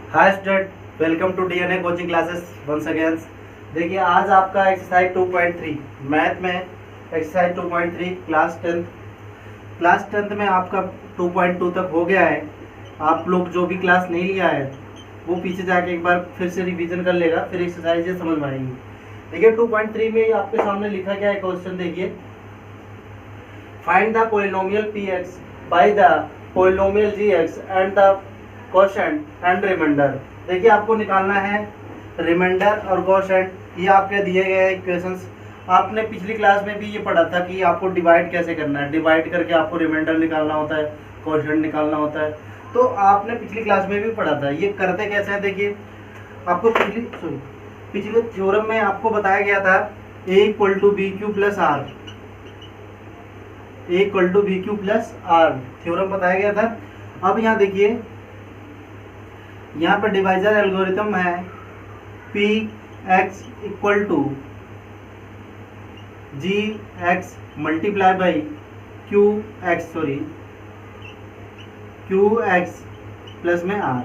Hi student, welcome to DNA coaching classes once again. देखिए आज आपका एक्सरसाइज 2.3 मैथ में एक्सरसाइज 2.3 क्लास टेंथ में आपका 2.2 तक हो गया है। आप लोग जो भी क्लास नहीं लिया है वो पीछे जाके एक बार फिर से रिवीजन कर लेगा, फिर एक्सरसाइज समझ में आएंगी। देखिए 2.3 में आपके सामने लिखा गया है क्वेश्चन। देखिए find the polynomial P X by the polynomial G X and the quotient and remainder. देखिए आपको निकालना है रिमाइंडर और क्वोशंट। ये आपके दिए गए इक्वेशंस। आपने पिछली क्लास में भी ये पढ़ा था कि आपको डिवाइड कैसे करना है। डिवाइड करके आपको रिमाइंडर निकालना होता है, क्वोशंट निकालना होता है। तो आपने पिछली क्लास में भी पढ़ा था। ये करते कैसे हैं देखिए, आपको पिछले थ्योरम में आपको बताया गया था a equal to B Q plus R, a equal to B Q plus R theorem बताया गया था। अब यहाँ देखिए, यहाँ पर डिवाइजर एल्गोरिथम है P X equal to G X multiply by Q X plus में आर।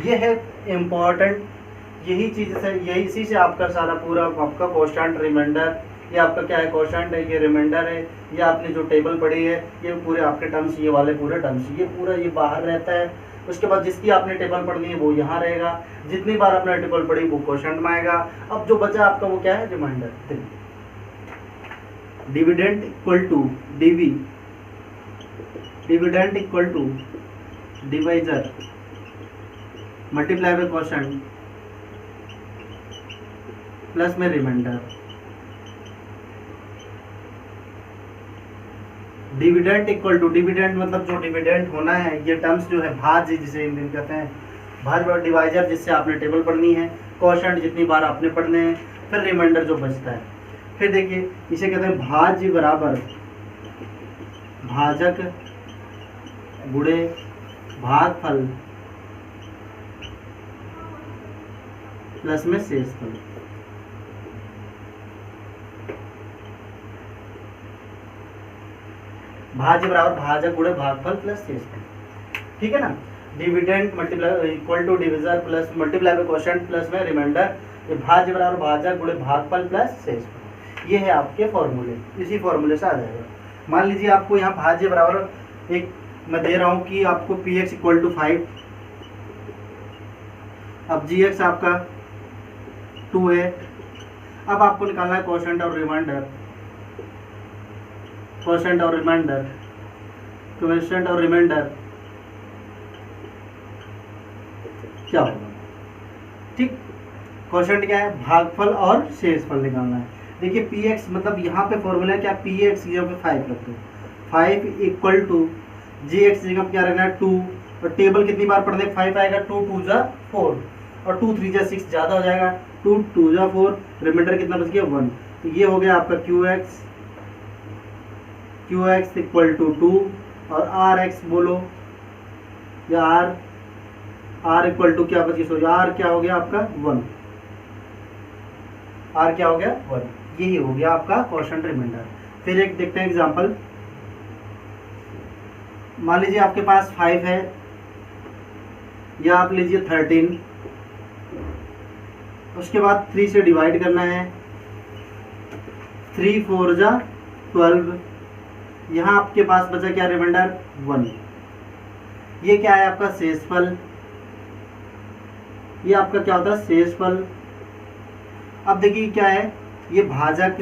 ये है इम्पोर्टेंट, यही चीज से, यही इसी से आपका सारा पूरा आपका क्वोशंट रिमाइंडर, ये आपका क्या है क्वोशंट है, ये रिमाइंडर है। ये आपने जो टेबल पढ़ी है ये पूरे आपके टर्म्स, ये वाले पूरे टर्म्स, ये पूरा ये बाहर रहता है। उसके बाद जिसकी आपने टेबल पढ़नी है वो यहाँ रहेगा। जितनी बार आपने टेबल पढ़ी वो क्वोशंट में आएगा। अब जो बचा आपका वो क्या है, रिमाइंडर। डिविडेंड इक्वल टू डीवी, dividend equal to divisor multiply by quotient plus में remainder. Dividend equal to, dividend मतलब जो डिविडेंड होना है, ये टर्म्स जो है भाज्य जिसे हिंदी में कहते हैं, भाज्य और डिवाइजर जिससे आपने टेबल पढ़नी है, क्वोशंट जितनी बार आपने पढ़ने हैं, फिर रिमाइंडर जो बचता है। फिर देखिए इसे कहते हैं भाज्य बराबर भाजक गुणे भागफल प्लस में शेषफल। भाज्य बराबर भाजक गुणे भागफल प्लस शेषफल, ठीक है ना। Dividend multiply equal to divisor plus multiply by quotient plus में रिमाइंडर। ये भाज्य बराबर भाजक गुणे भागफल प्लस शेषफल। ये है आपके फॉर्मूले, इसी फॉर्मूले से आ जाएगा। मान लीजिए आपको यहाँ भाज्य बराबर एक मैं दे रहा हूँ कि आपको पी एक्स इक्वल टू 5, अब जी एक्स आपका 2 है। अब आपको निकालना है क्वोशंट और रिमाइंडर, क्वोशंट और रिमाइंडर, क्वोशंट और रिमाइंडर क्या होगा, ठीक। क्वोशंट क्या है, भागफल और शेषफल निकालना है। देखिए पी एक्स मतलब यहाँ पे फॉर्मूला क्या, पी एक्स जगह पे 5 रख दो, 5 इक्वल टू जी एक्स जगह पे क्या रखना है 2, और टेबल कितनी बार पढ़ने 5 आएगा, 2 2 जा 4 और 2 3 जा 6 ज़्यादा हो जाएगा, 2 2 जा 4, रिमाइंडर कितना बच गया 1। तो ये हो गया आपका क्यू एक्स इक्वल टू 2 और आर एक्स बोलो या आर इक्वल टू क्या बची, सॉरी आर क्या हो गया आपका 1, आर क्या हो गया 1। यही हो गया आपका क्वोशंट रिमाइंडर। फिर एक देखते हैं एग्जांपल। मान लीजिए आपके पास 5 है, या आप लीजिए 13, उसके बाद 3 से डिवाइड करना है, 3 4 जा 12। यहाँ आपके पास बचा क्या, रिमाइंडर 1। ये क्या है आपका शेषफल, ये आपका क्या होता है शेषफल। अब देखिए क्या है, ये भाजक,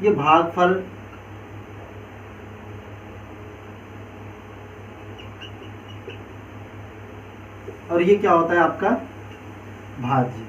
ये भागफल, और ये क्या होता है आपका भाज्य।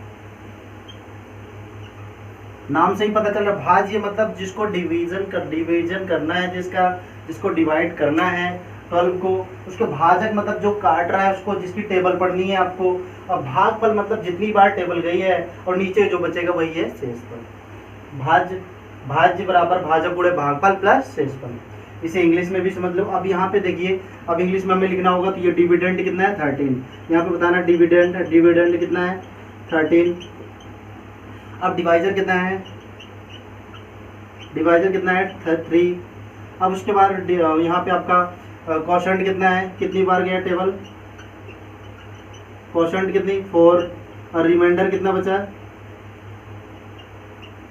नाम से ही पता चल रहा है भाज्य मतलब जिसको डिवीजन करना है, जिसको डिवाइड करना है 12 को, उसको भाजक मतलब जो काट रहा है उसको, जिसकी टेबल पढ़नी है आपको। और भागफल मतलब जितनी बार टेबल गई है और नीचे जो बचेगा वही है शेषफल। भाज्य बराबर भाजक गुणे भागफल प्लस शेषफल। इसे इंग्लिश में भी समझ लो। अब यहाँ पे देखिए, अब इंग्लिश में हमें लिखना होगा तो ये डिविडेंड कितना है 13, यहाँ पे बताना डिविडेंड कितना है 13। अब डिवाइजर कितना है, 3। अब उसके बाद यहाँ पे आपका क्वोशंट कितना है, कितनी बार गया टेबल, क्वोशंट कितनी 4, और रिमाइंडर कितना बचा,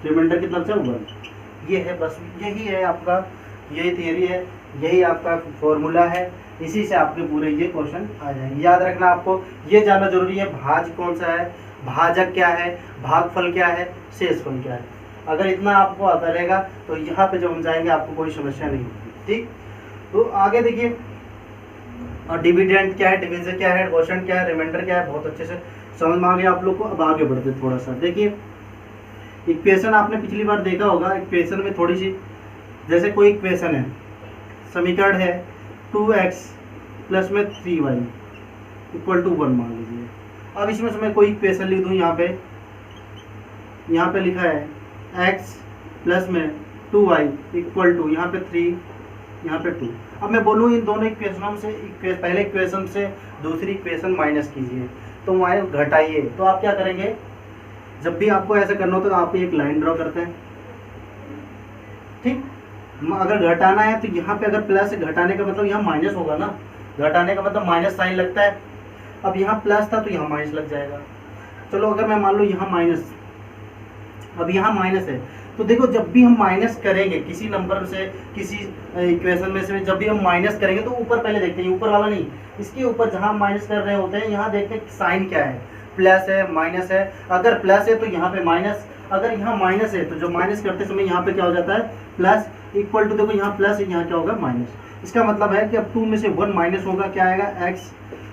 रिमाइंडर कितना बचा 1। ये है, बस यही है आपका, यही थियरी है, यही आपका फॉर्मूला है, इसी से आपके पूरे ये क्वेश्चन आ जाएंगे। याद रखना आपको ये जानना जरूरी है, भाज्य कौन सा है, भाजक क्या है, भागफल क्या है, शेषफल क्या है। अगर इतना आपको आता रहेगा तो यहाँ पे जब हम जाएंगे आपको कोई समस्या नहीं होगी। ठीक, तो आगे देखिए, और डिविडेंड क्या है, डिविजन क्या है, क्वोशंट क्या है, रिमाइंडर क्या है, बहुत अच्छे से समझ में आ गया आप लोग को। अब आगे बढ़ते थोड़ा सा, देखिए इक्वेशन आपने पिछली बार देखा होगा, इक्वेशन में थोड़ी सी, जैसे कोई इक्वेशन है, समीकरण है 2x प्लस में 3y इक्वल टू 1 मान लीजिए। अब इसमें से मैं कोई इक्वेशन लिख दूँ, यहाँ पे लिखा है x प्लस में 2y इक्वल टू, यहाँ पे 3, यहाँ पे 2। अब मैं बोलूँ इन दोनों इक्वेशनों से, पहले इक्वेशन से दूसरी इक्वेशन माइनस कीजिए, तो माइनस घटाइए। तो आप क्या करेंगे, जब भी आपको ऐसा करना होता है तो आप एक लाइन ड्रॉ करते हैं। ठीक, अगर घटाना है तो यहाँ पे अगर प्लस, घटाने का मतलब यहाँ माइनस होगा ना, घटाने का मतलब माइनस साइन लगता है। अब यहाँ प्लस था तो यहाँ माइनस लग जाएगा। चलो अगर मैं मान लो यहाँ माइनस, अब यहाँ माइनस है, तो देखो जब भी हम माइनस करेंगे किसी नंबर से, किसी इक्वेशन में से, जब भी हम माइनस करेंगे तो ऊपर पहले देखते हैं, ऊपर वाला नहीं, इसके ऊपर जहाँ माइनस कर रहे होते हैं यहाँ देखते हैं साइन क्या है, प्लस है, माइनस है। अगर प्लस है तो यहाँ पे माइनस, अगर यहाँ माइनस है तो जो माइनस करते समय यहाँ पे क्या हो जाता है, प्लस, इक्वल टू, देखो यहाँ प्लस है, यहाँ क्या होगा माइनस। इसका मतलब है कि अब 2 में से 1 माइनस होगा, क्या आएगा x।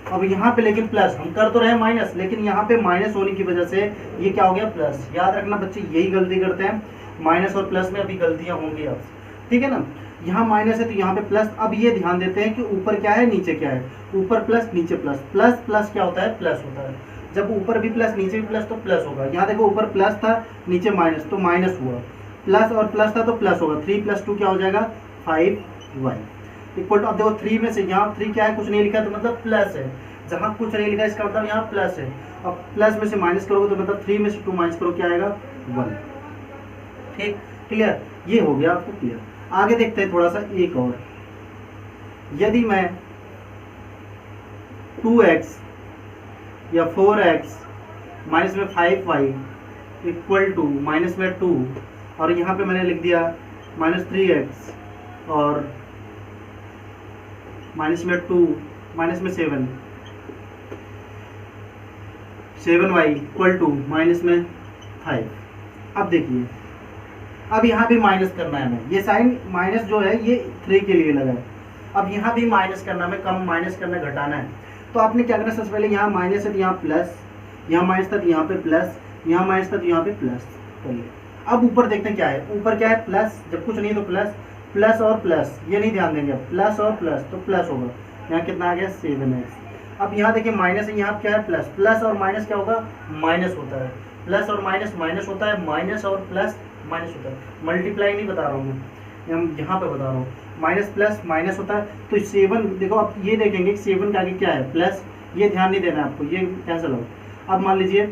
अब यहाँ पे लेकिन प्लस, हम कर तो रहे माइनस, लेकिन यहाँ पे माइनस होने की वजह से ये क्या हो गया प्लस। याद रखना बच्चे, यही गलती करते हैं, माइनस और प्लस में अभी गलतियाँ होंगी अब, ठीक है ना। यहाँ माइनस है तो यहाँ पे प्लस। अब ये ध्यान देते हैं कि ऊपर क्या है, नीचे क्या है, ऊपर प्लस नीचे प्लस, प्लस प्लस क्या होता है, प्लस होता है। जब ऊपर भी प्लस नीचे भी प्लस तो प्लस होगा। यहाँ देखो ऊपर प्लस था नीचे माइनस, तो माइनस हुआ, प्लस और प्लस था तो प्लस होगा। 3 + 2 क्या हो जाएगा 5y इक्वल टू, अब देखो 3 में से यहाँ 3 क्या है, कुछ नहीं लिखा तो मतलब प्लस है, जहाँ कुछ नहीं लिखा इसका मतलब यहाँ प्लस है। अब प्लस में से माइनस करोगे तो मतलब 3 में से 2 माइनस करो क्या आएगा 1। ठीक, क्लियर, ये हो गया आपको क्लियर। आगे देखते हैं थोड़ा सा एक और, यदि मैं 2x या 4x माइनस में 5y इक्वल टू माइनस में 2, और यहाँ पे मैंने लिख दिया -3x और माइनस में 2 माइनस में 7y इक्वल टू माइनस में 5। अब देखिए, अब यहाँ भी माइनस करना है हमें, ये साइन माइनस जो है ये 3 के लिए लगा है। अब यहाँ भी माइनस करना है, कम माइनस करना, घटाना है। तो आपने क्या करना है, सबसे पहले यहाँ माइनस है तो यहाँ प्लस, यहाँ माइनस था तो यहाँ पे प्लस, यहाँ माइनस था तो यहाँ पे प्लस करिए। अब ऊपर देखते हैं क्या है, ऊपर क्या है प्लस, जब कुछ नहीं है तो प्लस, प्लस और प्लस, ये नहीं ध्यान देंगे, प्लस और प्लस तो प्लस होगा। यहाँ कितना आ गया 7x। अब यहाँ देखिए माइनस है, यहाँ क्या है प्लस, प्लस और माइनस क्या होगा माइनस होता है, प्लस और माइनस माइनस होता है, माइनस और प्लस माइनस होता है। मल्टीप्लाई नहीं बता रहा हूँ मैं, यहाँ पे बता रहा हूँ, माइनस प्लस माइनस होता है। तो 7 देखो, आप ये देखेंगे 7 के आगे क्या है प्लस, ये ध्यान नहीं देना है आपको, ये कैंसिल हो। अब मान लीजिए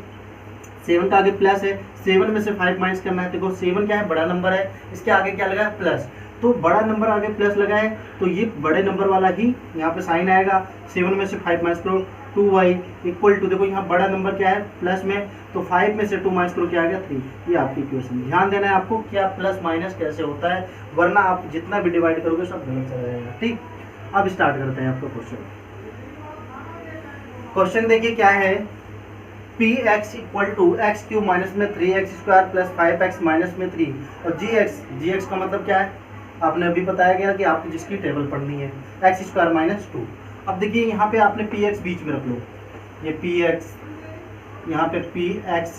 7 का आगे प्लस है, 7 में से 5 माइनस करना है। देखो 7 क्या है बड़ा नंबर है, इसके आगे क्या लगा है प्लस, तो बड़ा नंबर आगे प्लस लगा है तो ये बड़े नंबर वाला ही यहाँ पे साइन आएगा। 7 में से 5 माइनस करो 2y इक्वल टू, देखो यहाँ बड़ा नंबर क्या है प्लस में, तो 5 में से 2 माइनस करो क्या आ गया 3। ये आपकी इक्वेशन। ध्यान देना है आपको क्या प्लस माइनस कैसे होता है, वरना आप जितना भी डिवाइड करोगे सब गलत चला जाएगा। ठीक, अब स्टार्ट करते हैं आपका क्वेश्चन। क्वेश्चन देखिए क्या है, px equal to X cube minus में 3x square plus 5x minus में 3 और gx का मतलब क्या है आपने अभी बताया गया कि आपको जिसकी टेबल पढ़नी है, एक्स स्क्वायर माइनस 2। अब देखिए यहाँ पे आपने px बीच में रख लो, ये px, यहाँ पे px,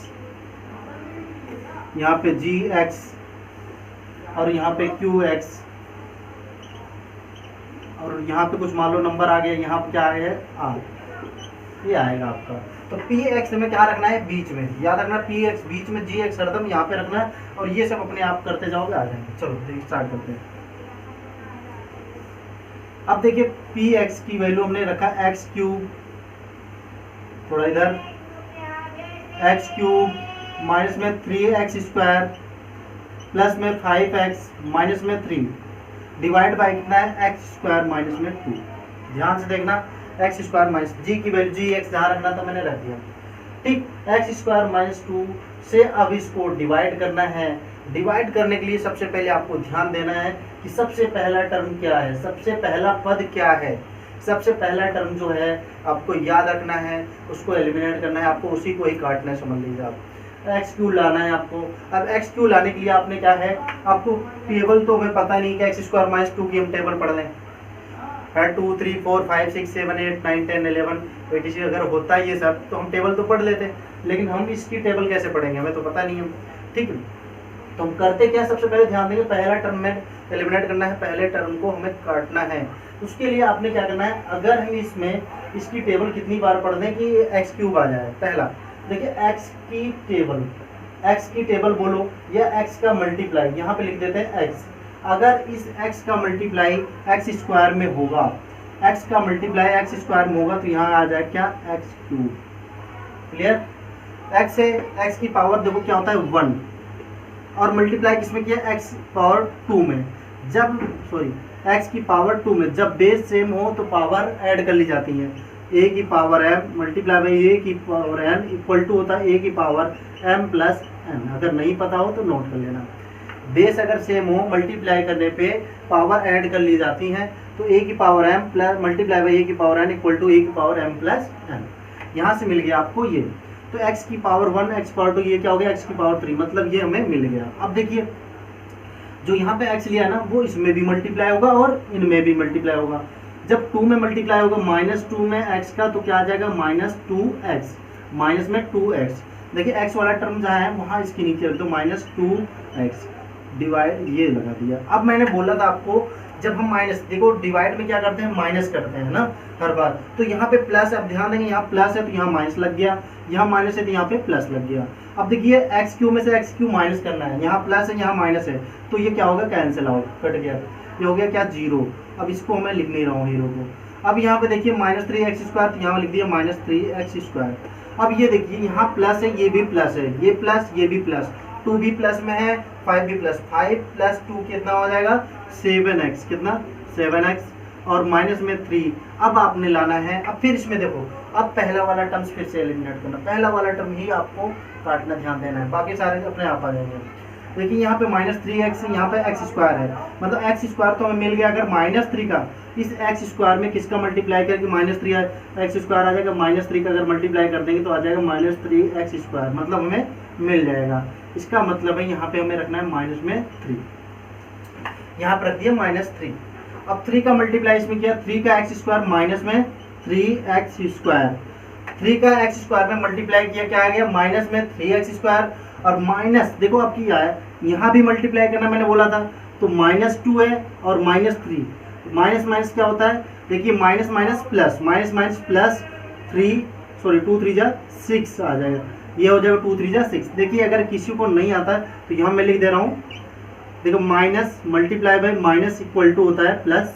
यहाँ पे gx और यहाँ पे qx, और यहाँ पे कुछ मान लो नंबर आ गया, यहाँ पे क्या आ गया r, ये आएगा आपका। तो px में क्या रखना है बीच में, याद रखना px बीच में, gx हरदम यहाँ पे रखना है, और ये सब अपने आप करते जाओगे आ जाएंगे। चलो स्टार्ट करते हैं। अब देखिए px की वैल्यू हमने रखा x क्यूब, थोड़ा इधर, x क्यूब माइनस में 3x स्क्वायर प्लस में 5x माइनस में 3। डिवाइड बाई कितना है एक्स स्क्वायर माइनस में 2। ध्यान से देखना, एक्स स्क्वायर माइनस जी की वैल्यू जी एक्स जहाँ रखना था मैंने रख दिया। ठीक, एक्स स्क्वायर माइनस 2 से अब इसको डिवाइड करना है। डिवाइड करने के लिए सबसे पहले आपको ध्यान देना है कि सबसे पहला टर्म क्या है, सबसे पहला पद क्या है। सबसे पहला टर्म जो है आपको याद रखना है, उसको एलिमिनेट करना है, आपको उसी को ही काटना है, समझ लीजिए आप। एक्स क्यू लाना है आपको। अब एक्स क्यू लाने के लिए आपने क्या है, आपको टेबल तो हमें पता नहीं कि एक्स स्क्वायर माइनस 2 की हम टेबल पढ़ लें, 2 3 4 5 6 7 8 9 10 11 etc अगर होता है ये सब तो हम टेबल तो पढ़ लेते, लेकिन हम इसकी टेबल कैसे पढ़ेंगे, हमें तो पता नहीं है। ठीक है, तो हम करते क्या, सबसे पहले ध्यान देंगे पहला टर्म में एलिमिनेट करना है, पहले टर्म को हमें काटना है। उसके लिए आपने क्या करना है, अगर हम इसमें इसकी टेबल कितनी बार पढ़ दें कि एक्स क्यूब आ जाए। पहला देखिए एक्स की टेबल बोलो या एक्स का मल्टीप्लाई, यहाँ पे लिख देते हैं एक्स। अगर इस एक्स का मल्टीप्लाई एक्स स्क्वायर में होगा, एक्स का मल्टीप्लाई एक्स स्क्वायर में होगा तो यहाँ आ जाए क्या, एक्स क्यूब। क्लियर, एक्स है, एक्स की पावर देखो क्या होता है 1, और मल्टीप्लाई किसमें किया, एक्स पावर 2 में। जब एक्स की पावर 2 में जब बेस सेम हो तो पावर ऐड कर ली जाती है। ए की power M multiply by A की पावर एन इक्वल टू होता है ए की पावर एम प्लस एन। अगर नहीं पता हो तो नोट कर लेना। बेस अगर सेम हो मल्टीप्लाई करने पे पावर ऐड कर ली जाती हैं, तो ए की power M plus multiply by A की power N equal to A की पावर एम प्लस एन। यहाँ से मिल गया आपको ये, तो x की पावर 1 x पावर 2 ये क्या हो गया, x की पावर 3, मतलब ये हमें मिल गया। अब देखिए जो यहाँ पे x लिया है ना वो इसमें भी मल्टीप्लाई होगा और इनमें भी मल्टीप्लाई होगा। जब 2 में मल्टीप्लाई होगा -2 में x का तो क्या आ जाएगा -2x, माइनस में 2x। देखिए x वाला टर्म जहाँ है वहाँ इसके नीचे रख दो -2x, डिवाइड ये लगा दिया। अब मैंने बोला था आपको जब हम माइनस, देखो डिवाइड में क्या करते हैं, माइनस करते हैं ना हर बार, तो यहाँ पे प्लस है। अब ध्यान देंगे यहाँ प्लस है तो यहाँ माइनस लग गया, यहाँ माइनस है तो यहाँ पे प्लस लग गया। अब देखिए एक्स क्यू में से एक्स क्यू माइनस करना है, यहाँ प्लस है यहाँ माइनस है, तो ये क्या होगा, कैंसिल आउट, कट गया, ये हो गया क्या 0। अब इसको मैं लिख नहीं रहा हूँ हीरो को। अब यहाँ पे देखिए -3x स्क्वायर, तो यहाँ लिख दिया -3x स्क्वायर। अब ये देखिए यहाँ प्लस है, ये भी प्लस है, ये प्लस ये भी प्लस, 2 भी प्लस में है, 5 भी प्लस, 5 प्लस 2 कितना हो जाएगा 7x, कितना 7x, और माइनस में 3। अब आपने लाना है, अब फिर इसमें देखो अब पहला वाला टर्म फिर से एलिमिनेट करना, पहला वाला टर्म ही आपको काटना, ध्यान देना है, बाकी सारे अपने आप आ जाएंगे। देखिए यहाँ पे -3x, यहाँ पे x स्क्वायर है, मतलब x स्क्वायर तो हमें मिल गया। अगर -3 का इस x स्क्वायर में किसका मल्टीप्लाई करके -3x स्क्वायर आ जाएगा, -3 का अगर मल्टीप्लाई कर देंगे तो आ जाएगा -3x स्क्वायर, मतलब हमें मिल जाएगा। इसका मतलब है यहाँ पे हमें रखना है माइनस में 3, यहाँ पर रख दिया -3। अब 3 का मल्टीप्लाई इसमें किया, 3 का x स्क्वायर माइनस में 3x स्क्वायर, 3 का x स्क्वायर में मल्टीप्लाई किया, क्या आ गया माइनस में 3x स्क्वायर, और माइनस देखो अब क्या है, यहाँ भी मल्टीप्लाई करना मैंने बोला था, तो -2 है और -3, माइनस माइनस क्या होता है, देखिए minus minus plus, minus minus plus 2 3 जा 6 आ जाएगा, ये हो जाएगा 2 3 जा 6। देखिए अगर किसी को नहीं आता तो यहाँ मैं लिख दे रहा हूँ, देखो minus multiply by minus equal to होता है प्लस,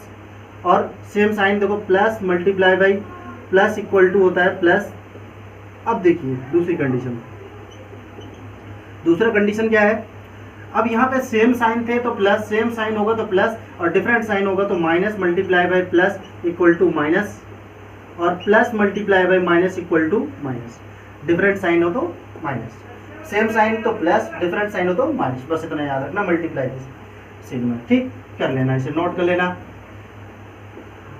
और सेम साइन देखो plus multiply by plus equal to होता है प्लस। अब देखिए दूसरा कंडीशन क्या है, अब यहाँ पे सेम साइन थे तो प्लस, सेम साइन होगा तो प्लस, और डिफरेंट साइन होगा तो minus multiply by plus equal to minus, और plus multiply by minus equal to minus. Different sign हो तो माइनस, सेम साइन तो प्लस, डिफरेंट साइन हो तो माइनस, बस इतना याद रखना मल्टीप्लाई साइन में। ठीक कर लेना, इसे नोट कर लेना।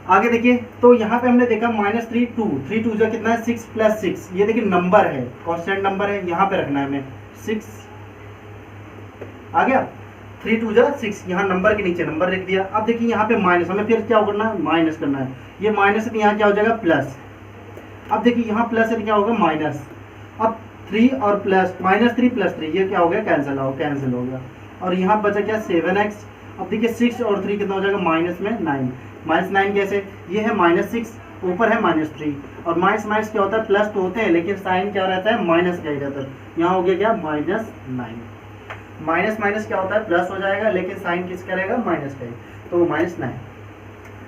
आगे देखिए तो यहाँ पे हमने देखा -3 2 2 जो कितना है 6 + 6, ये देखिए नंबर है, कांस्टेंट नंबर है, यहाँ पे रखना है हमें 6 आ गया, 3 2 जा 6, यहाँ नंबर के नीचे नंबर लिख दिया। अब देखिए यहाँ पे माइनस, हमें फिर क्या करना है, माइनस करना है, ये माइनस है तो यहाँ क्या हो जाएगा प्लस। अब देखिए यहाँ प्लस है तो क्या होगा माइनस, अब 3 और प्लस -3 + 3 ये क्या हो गया, कैंसिल हो गया, और यहाँ बचा क्या 7x। अब देखिए 6 और 3 कितना हो जाएगा माइनस में 9, -9 कैसे, ये है -6 ऊपर है -3, और माइनस माइनस क्या होता है, प्लस तो होते हैं लेकिन साइन क्या रहता है, माइनस का ही रहता है। यहाँ हो गया क्या -9, माइनस माइनस क्या होता है, प्लस हो जाएगा, लेकिन साइन किसका रहेगा, माइनस का ही, तो -9।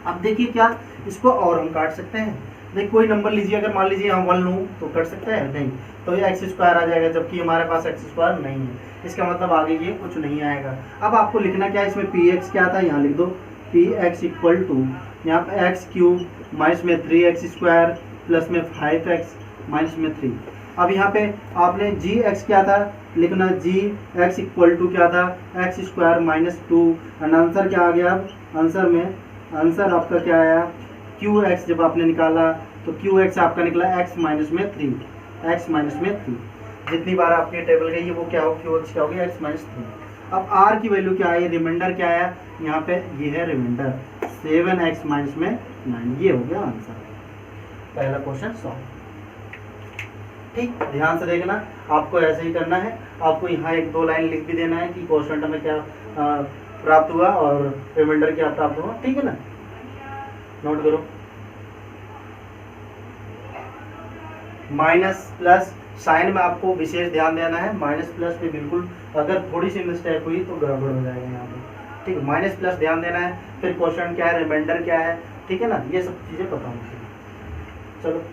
अब देखिए क्या इसको और हम काट सकते हैं, देखिए कोई नंबर लीजिए, अगर मान लीजिए यहाँ 1 लूँ तो कट सकते हैं, नहीं, तो ये x स्क्वायर आ जाएगा, जबकि हमारे पास x स्क्वायर नहीं है, इसका मतलब आगे ये कुछ नहीं आएगा। अब आपको लिखना क्या है, इसमें px क्या आता है, यहाँ लिख दो पी एक्स इक्वल टू यहाँ पे एक्स क्यूब माइनस में 3x² प्लस में 5x माइनस में 3। अब यहाँ पे आपने जी एक्स क्या था लिखना, जी एक्स इक्वल टू क्या था x² माइनस 2। एंड आंसर क्या आ गया, आंसर आपका क्या आया क्यू एक्स। जब आपने निकाला तो क्यू एक्स आपका निकला x माइनस में 3। जितनी बार आपकी टेबल गई है वो क्या हो, क्यू एक्स क्या हो गया x माइनस 3। अब r की वैल्यू क्या है, रिमाइंडर क्या है यहाँ पे, ये है रिमाइंडर 7x माइनस में 9। ये हो गया आंसर, पहला क्वेश्चन सॉल्व। ठीक, ध्यान से देखना, आपको ऐसे ही करना है। आपको यहाँ 1-2 लाइन लिख भी देना है कि क्वेश्चन में क्या प्राप्त हुआ और रिमाइंडर क्या प्राप्त हुआ। ठीक है ना, नोट करो। माइनस प्लस साइन में आपको विशेष ध्यान देना है। माइनस प्लस पे बिल्कुल अगर थोड़ी सी मिस्टेक हुई तो गड़बड़ हो जाएगा यहाँ पे। ठीक है, माइनस प्लस ध्यान देना है। फिर क्वेश्चन क्या है, रिमाइंडर क्या है, ठीक है ना, ये सब चीज़ें पता होनी चाहिए। चलो,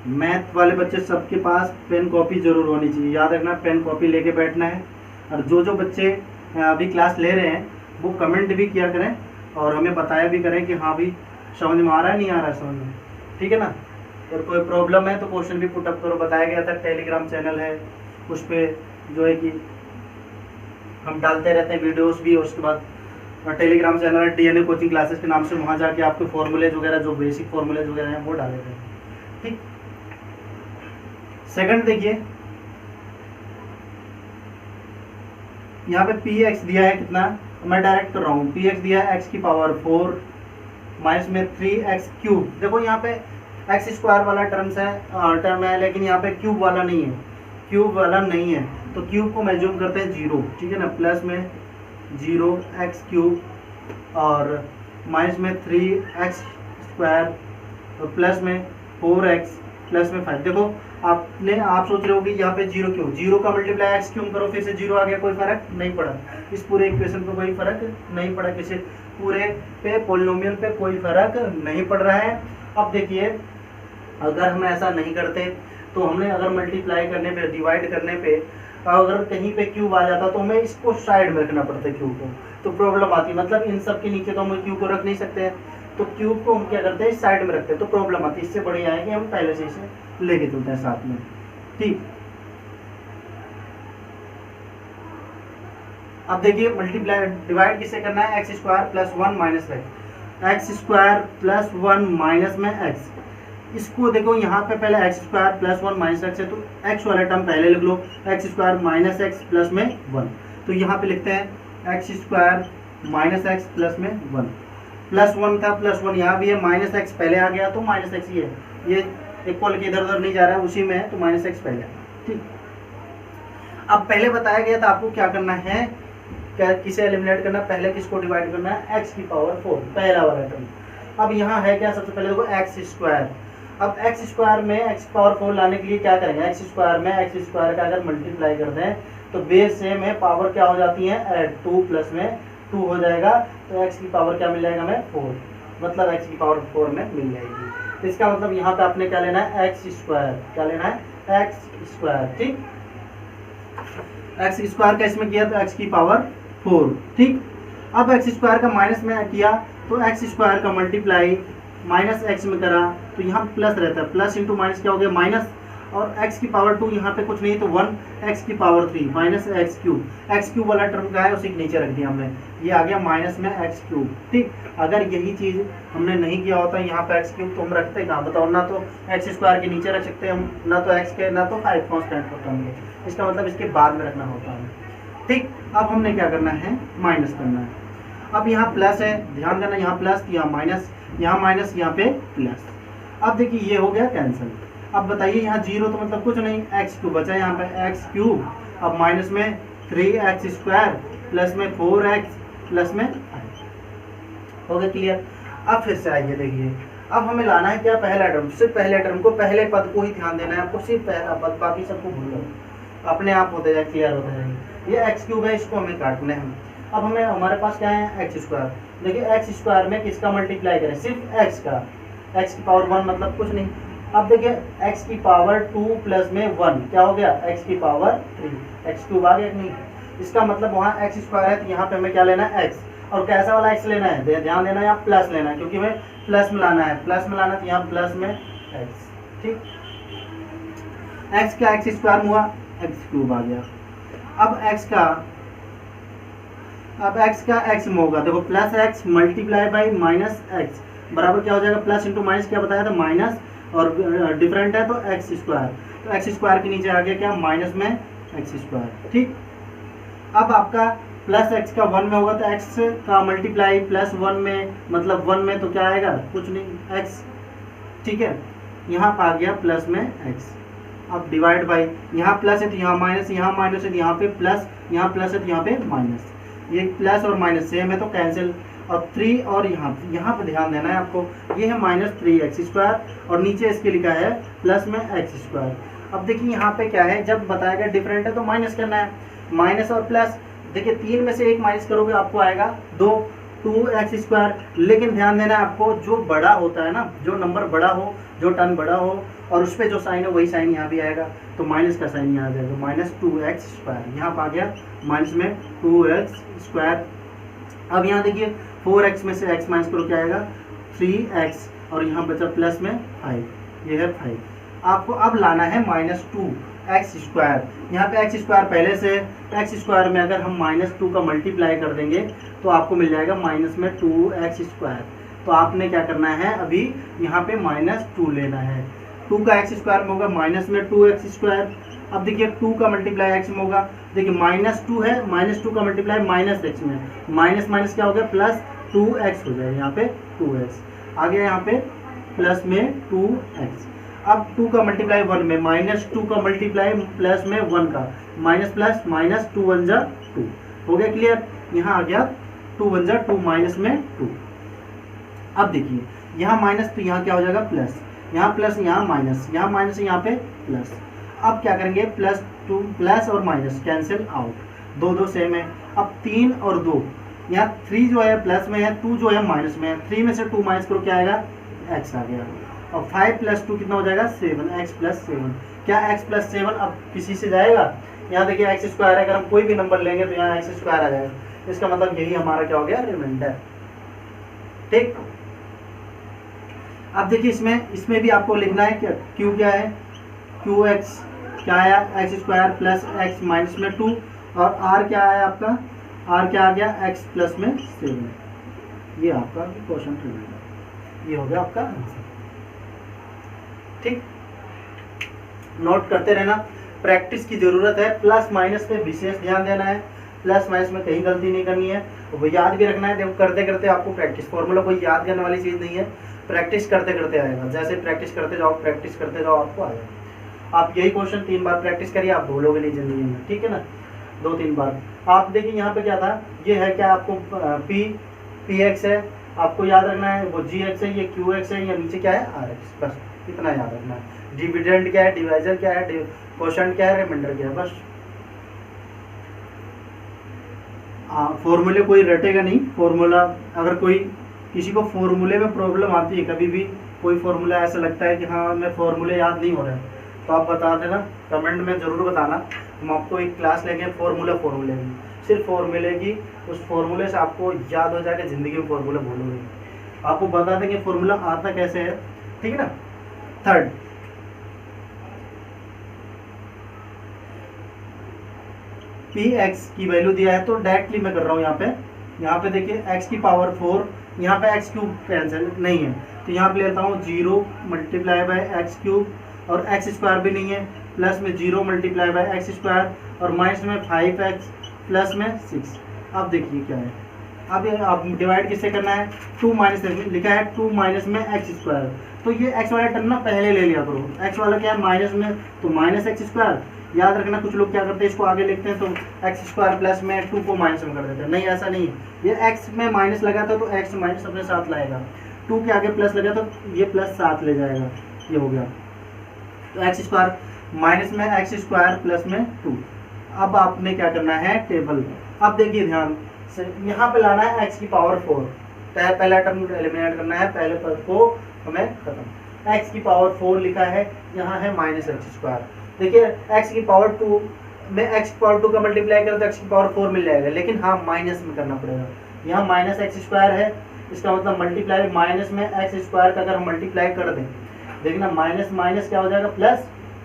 मैथ वाले बच्चे सबके पास पेन कॉपी जरूर होनी चाहिए। याद रखना, पेन कॉपी लेके बैठना है। और जो बच्चे अभी क्लास ले रहे हैं वो कमेंट भी किया करें और हमें बताया भी करें कि हाँ भी समझ में आ रहा है, नहीं आ रहा है समझ में। ठीक है ना, अगर कोई प्रॉब्लम है तो क्वेश्चन भी पुटअप करो। बताया गया था टेलीग्राम चैनल है, उस पर जो है कि हम डालते रहते हैं वीडियोस भी। उसके बाद टेलीग्राम चैनल है DNA कोचिंग क्लासेस के नाम से, वहाँ जाके आपके फॉर्मूलेज वगैरह जो बेसिक फॉर्मूलेज वगैरह हैं वो डाले थे। ठीक, सेकंड देखिए, यहाँ पे पी एक्स दिया है कितना, मैं डायरेक्ट कर रहा हूँ। पी एक्स दिया है x की पावर 4 माइनस में 3x क्यूब। देखो यहाँ पे x² वाला टर्म है लेकिन यहाँ पे क्यूब वाला नहीं है, तो क्यूब को मेजूम करते हैं 0। ठीक है ना, प्लस में 0x क्यूब और माइनस में 3x² और प्लस में 4x प्लस में 5। देखो आप सोच रहे हो कि यहाँ पे 0 क्यों, 0 का मल्टीप्लाई x क्यों करो, फिर से 0 आ गया, कोई फर्क नहीं पड़ा। इस पूरे इक्वेशन पे कोई फर्क नहीं पड़ा, किसी पूरे पे पॉलिनोमियल पे कोई फर्क नहीं पड़ रहा है। अब देखिए, अगर हम ऐसा नहीं करते तो हमने अगर मल्टीप्लाई करने पे, डिवाइड करने पे अगर कहीं पे क्यूब आ जाता तो हमें इसको साइड में रखना पड़ता है क्यूब को, तो प्रॉब्लम आती। मतलब इन सब के नीचे तो हम क्यूब को रख नहीं सकते हैं, तो क्यूब को हम क्या करते हैं साइड में रखते हैं, तो प्रॉब्लम आती है। इससे बढ़िया है कि हम पहले से इसे लेके चलते हैं साथ में। ठीक, अब देखिए मल्टीप्लाई डिवाइड किससे करना है, x² plus 1 minus x² plus 1 minus में x। इसको देखो यहाँ पे पहले x² प्लस 1 माइनस x है, तो x वाला टर्म पहले लिख लो, x² माइनस x प्लस में 1। तो यहाँ पे लिखते हैं x² माइनस x प्लस में 1। प्लस 1 था, प्लस 1 यहाँ भी है, माइनस x पहले आ गया तो माइनस x ही है, ये इक्वल के इधर उधर नहीं जा रहा है, उसी में है, तो माइनस x पहले। ठीक, अब पहले बताया गया था आपको क्या करना है, क्या किसे एलिमिनेट करना, पहले किसको डिवाइड करना है, x की पावर 4 पहला वाला टर्म। अब यहाँ है क्या, सबसे पहले देखो x²। अब x² में x की पावर 4 लाने के लिए क्या करेंगे, x² में x² का अगर मल्टीप्लाई कर दें तो बेस सेम है, पावर क्या हो जाती है ऐड, 2 प्लस में 2 हो जाएगा, तो x की पावर क्या मिल जाएगा हमें 4, मतलब x की पावर 4 में मिल जाएगी। तो इसका मतलब यहाँ पे आपने क्या लेना है, x², क्या लेना है x²। ठीक, x² का इसमें किया तो x की पावर 4। ठीक, अब x² का माइनस में किया तो x² का मल्टीप्लाई माइनस x में करा तो यहाँ प्लस रहता है, प्लस इंटू माइनस क्या हो गया माइनस, और x की पावर 2 यहाँ पे कुछ नहीं तो 1, x की पावर 3 माइनस x क्यूब वाला टर्म का है उसी के नीचे रख दिया हमने, ये आ गया माइनस में x क्यूब। ठीक, अगर यही चीज़ हमने नहीं किया होता यहाँ पे x क्यूब तो हम रखते कहाँ बताओ, ना तो x² के नीचे रख सकते हम, ना तो x के, ना तो 5 कॉन्स्टेंट होता है, इसका मतलब इसके बाद में रखना होता है। ठीक, अब हमने क्या करना है, माइनस करना है। अब यहाँ प्लस है, ध्यान देना, यहाँ प्लस यहाँ माइनस, यहाँ माइनस यहाँ पे प्लस। अब देखिए ये हो गया कैंसिल। अब बताइए यहाँ 0 तो मतलब कुछ नहीं, x क्यूब बचा यहाँ पे x क्यूब, अब माइनस में 3x² प्लस में 4x प्लस में 5 हो गया क्लियर। अब फिर से आइए देखिए, अब हमें लाना है क्या, पहला टर्म, सिर्फ पहले टर्म को, पहले पद को ही ध्यान देना है आपको, सिर्फ पहला पद, बाकी सबको भूल लो, अपने आप होते जाए, क्लियर होता जाएगा। ये x क्यूब है, इसको हमें काटना है। अब हमें हमारे पास क्या है x², देखिए x² में किसका मल्टीप्लाई करें, सिर्फ x का, x की पावर 1 मतलब कुछ नहीं। अब देखिए x की पावर 2 प्लस में 1 क्या हो गया, x की पावर 3, x क्यूब आ गया नहीं, इसका मतलब वहाँ x² है तो यहाँ पे हमें क्या लेना है x, और कैसा वाला एक्स लेना है, ध्यान देना, यहाँ प्लस लेना है क्योंकि हमें प्लस में लाना है, प्लस में लाना, तो यहाँ प्लस में एक्स। ठीक, एक्स का एक्स स्क्वायर हुआ, एक्स क्यूब आ गया। अब एक्स का एक्स में होगा, देखो plus x multiply by minus x बराबर क्या हो जाएगा, प्लस इंटू माइनस क्या बताया था माइनस, और डिफरेंट है तो एक्स स्क्वायर, तो एक्स स्क्वायर के नीचे आ गया क्या माइनस में एक्स स्क्वायर। ठीक, अब आपका प्लस एक्स का 1 में होगा तो एक्स का मल्टीप्लाई प्लस 1 में, मतलब 1 में तो क्या आएगा कुछ नहीं एक्स। ठीक है, यहाँ आ गया प्लस में एक्स। अब डिवाइड बाई, यहाँ प्लस है तो यहाँ माइनस, यहाँ माइनस है तो यहाँ पे प्लस, यहाँ प्लस है तो यहाँ पे माइनस, ये प्लस और माइनस सेम है तो कैंसिल। और 3 और यहाँ पे ध्यान देना है आपको, ये है माइनस 3x स्क्वायर और नीचे इसके लिखा है प्लस में एक्स स्क्वायर। अब देखिए यहाँ पे क्या है, जब बताएगा डिफरेंट है तो माइनस करना है, माइनस और प्लस, देखिए 3 में से 1 माइनस करोगे आपको आएगा 2x स्क्वायर। लेकिन ध्यान देना है आपको, जो बड़ा होता है ना, जो नंबर बड़ा हो, जो टर्म बड़ा हो और उस पर जो साइन है वही साइन यहाँ भी आएगा, तो माइनस का साइन यहाँ आ जाएगा, माइनस 2x स्क्वायर। यहाँ पर आ गया माइनस में 2x स्क्वायर। अब यहाँ देखिए 4x में से x माइनस करो क्या आएगा 3x, और यहाँ बचा प्लस में 5, ये है 5। आपको अब लाना है माइनस 2x स्क्वायर। यहाँ पे x स्क्वायर पहले से, x स्क्वायर में अगर हम माइनस 2 का मल्टीप्लाई कर देंगे तो आपको मिल जाएगा माइनस में 2x स्क्वायर। तो आपने क्या करना है, अभी यहाँ पे माइनस 2 लेना है, 2 का x स्क्वायर में होगा माइनस में 2x स्क्वायर। अब देखिए 2 का मल्टीप्लाई x में होगा, देखिए माइनस 2 है, माइनस 2 का मल्टीप्लाई माइनस x में, माइनस माइनस क्या हो गया प्लस 2x हो जाएगा, यहाँ पे 2x आ गया, यहाँ पे प्लस में 2x। अब 2 का मल्टीप्लाई 1 में, माइनस 2 का मल्टीप्लाई प्लस में 1 का, माइनस प्लस माइनस 2 1 जा 2 हो गया क्लियर। यहाँ आ गया 2 1 जा 2 माइनस में 2। अब देखिए यहाँ माइनस तो यहाँ क्या हो जाएगा प्लस, यहाँ प्लस यहाँ माइनस, यहाँ माइनस यहाँ पे प्लस। अब क्या करेंगे प्लस 2 प्लस और माइनस कैंसिल आउट, 2 2 सेम है। अब 3 और 2, यहाँ 3 जो है प्लस में है, 2 जो है माइनस में है, 3 में से 2 माइनस करो क्या आएगा x आ गया। और 5 प्लस 2 कितना हो जाएगा 7, x प्लस 7। क्या x प्लस 7 अब किसी से जाएगा, यहाँ देखिए एक्स स्क्वायर है, अगर हम कोई भी नंबर लेंगे तो यहाँ एक्स स्क्वायर आ जाएगा, इसका मतलब यही हमारा क्या हो गया रिमाइंडर। ठीक, अब देखिए इसमें भी आपको लिखना है क्या, q क्या है, क्यू एक्स क्या आया x square plus x minus में 2, और r क्या आया आपका, r क्या आ गया x प्लस में 7। ये आपका क्वेश्चन रिमाइंडर, ये हो गया आपका आंसर। ठीक, नोट करते रहना, प्रैक्टिस की जरूरत है, प्लस माइनस पे विशेष ध्यान देना है, प्लस माइनस में कहीं गलती नहीं करनी है, वो याद भी रखना है। देखो करते करते आपको प्रैक्टिस, फॉर्मूला कोई याद करने वाली चीज़ नहीं है, प्रैक्टिस करते करते आएगा, जैसे प्रैक्टिस करते जाओ आपको आएगा। आप यही क्वेश्चन 3 बार प्रैक्टिस करिए, आप भूलोगे नहीं जिंदगी में, ठीक है ना, 2-3 बार। आप देखिए यहाँ पे क्या था, ये है क्या आपको पी एक्स है, आपको याद रखना है, वो जी एक्स है, ये क्यू एक्स है, या नीचे क्या है आर एक्स, बस इतना याद रखना है। डिविडेंड क्या है, डिवाइजर क्या है, क्वोशंट क्या है, रिमाइंडर क्या है, बस। फॉर्मूले कोई रटेगा नहीं, फॉर्मूला अगर कोई किसी को फॉर्मूले में प्रॉब्लम आती है, कभी भी कोई फॉर्मूला ऐसा लगता है कि हाँ मैं फॉर्मूले याद नहीं हो रहे, तो आप बता देना, कमेंट में ज़रूर बताना, हम आपको एक क्लास लेंगे फॉर्मूले की, सिर्फ फॉर्मूले की, उस फॉर्मूले से आपको याद हो जाएगा, ज़िंदगी में फॉर्मूला भूलोगे। आपको बता देंगे फॉर्मूला आता कैसे है, ठीक है ना। थर्ड, पी एक्स की वैल्यू दिया है तो डायरेक्टली मैं कर रहा हूँ यहाँ पे देखिए x की पावर 4, यहाँ पे x क्यूब कैंसिल नहीं है, तो यहाँ पे लेता हूँ 0 मल्टीप्लाई बाय एक्स क्यूब, और एक्स स्क्वायर भी नहीं है, प्लस में 0 मल्टीप्लाई बाय एक्स स्क्वायर, और माइनस में 5x प्लस में 6। अब देखिए क्या है, अब डिवाइड किससे करना है, 2 माइनस लिखा है 2 माइनस में एक्स स्क्वायर, तो ये x वाला टर्म ना पहले ले लिया करो, x वाला क्या है माइनस में, तो माइनस एक्स स्क्वायर याद रखना। कुछ लोग क्या करते हैं, इसको आगे लिखते हैं तो एक्स स्क्वायर प्लस में 2 को माइनस में कर देते हैं, नहीं ऐसा नहीं है, ये x में माइनस लगा था तो x माइनस अपने साथ लाएगा, 2 के आगे प्लस लगा तो ये प्लस साथ ले जाएगा, ये हो गया, तो एक्स स्क्वायर माइनस में एक्स स्क्वायर प्लस में 2। अब आपने क्या करना है टेबल, अब देखिए ध्यान से यहाँ पे लाना है x की पावर 4, पहला टर्म एलिमिनेट करना है, पहले पद को हमें खत्म, x की पावर 4 लिखा है, यहाँ है माइनस एक्स स्क्वायर। देखिए x की पावर 2 में x की पावर 2 का मल्टीप्लाई करें तो x की पावर 4 मिल जाएगा, लेकिन हाँ माइनस में करना पड़ेगा, यहाँ माइनस एक्स स्क्वायर है, इसका मतलब मल्टीप्लाई माइनस में एक्स स्क्वायर का अगर हम मल्टीप्लाई कर दें, देखना माइनस माइनस क्या हो जाएगा प्लस,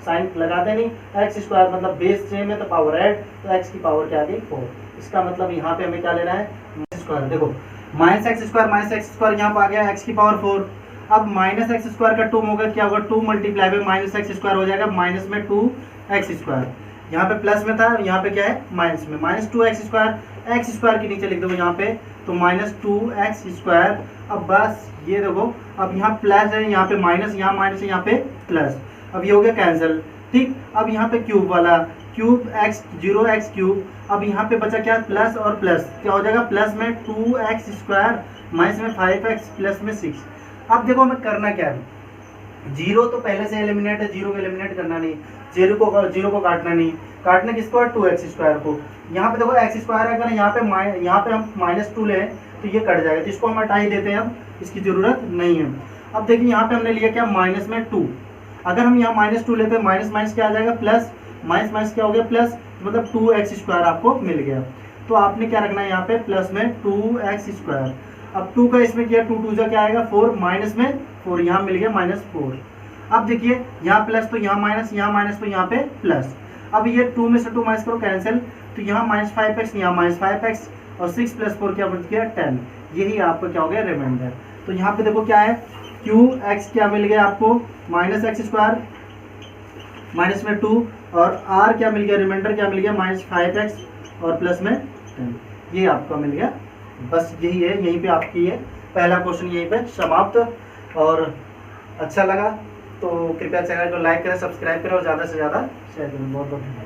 साइन लगाते नहीं, एक्स स्क्वायर मतलब बेस सेम है तो पावर ऐड, तो एक्स की पावर क्या आ गई 4। इसका मतलब यहाँ पे हमें क्या लेना है स्क्वायर। देखो माइनस एक्स स्क्वायर यहाँ पे आ गया एक्स की पावर 4। अब माइनस एक्स स्क्वायर का 2 होगा, क्या होगा 2 मल्टीप्लाई में माइनस एक्स स्क्वायर हो जाएगा, माइनस में 2 एक्स स्क्वायर, यहाँ पे प्लस में था, यहाँ पे क्या है माइनस में, माइनस 2 एक्स स्क्वायर के नीचे लिख दो यहाँ पे, तो माइनस 2 एक्स स्क्वायर। अब बस ये देखो, अब यहाँ प्लस है, यहाँ पे माइनस, यहाँ माइनस है, यहाँ पे प्लस, अब ये हो गया कैंसिल, ठीक। अब यहाँ पे क्यूब वाला, क्यूब एक्स 0 एक्स क्यूब, अब यहाँ पे बचा क्या प्लस और प्लस, क्या हो जाएगा प्लस में 2 एक्स स्क्वायर, माइनस में 5 एक्स, प्लस में 6। अब देखो हमें करना क्या है, जीरो तो पहले से एलिमिनेट है, जीरो को एलिमिनेट करना नहीं, जीरो को काटना नहीं, काटना किसको है 2 एक्स स्क्वायर को। यहाँ पे देखो एक्स स्क्वायर है, अगर यहाँ पे हम माइनस 2 लें तो ये कट जाएगा, तो इसको हम हटा ही देते हैं, अब इसकी जरूरत नहीं है। अब देखिए यहाँ पे हमने लिया क्या माइनस में 2, अगर हम यहाँ माइनस 2 लेते हैं, माइनस माइनस क्या आ जाएगा प्लस, माइनस माइनस क्या हो गया प्लस, मतलब 2 एक्स स्क्वायर आपको मिल गया। तो आपने क्या रखना है यहाँ पे प्लस में 2 एक्स स्क्वायर। अब 2 का इसमें किया, 2 2 क्या आएगा 4, माइनस में 4, यहाँ मिल गया माइनस 4। अब देखिए यहाँ प्लस तो यहाँ माइनस तो यहाँ पे प्लस। अब ये 2 में से 2 माइनस करो कैंसिल, तो यहाँ माइनस 5x, यहाँ माइनस 5x, और 6 + 4 क्या बच गया 10। यही आपको क्या हो गया रिमाइंडर। तो यहाँ पे देखो क्या है क्यू एक्स क्या मिल गया आपको माइनस एक्स स्क्वायर, माइनस में 2, और r क्या मिल गया रिमाइंडर क्या मिल गया माइनस 5x और प्लस में 10। ये आपका मिल गया। बस यही है, यहीं पे आपकी है पहला क्वेश्चन यहीं पे समाप्त। और अच्छा लगा तो कृपया चैनल को लाइक करें, सब्सक्राइब करें और ज़्यादा से ज़्यादा शेयर करें। बहुत बहुत धन्यवाद।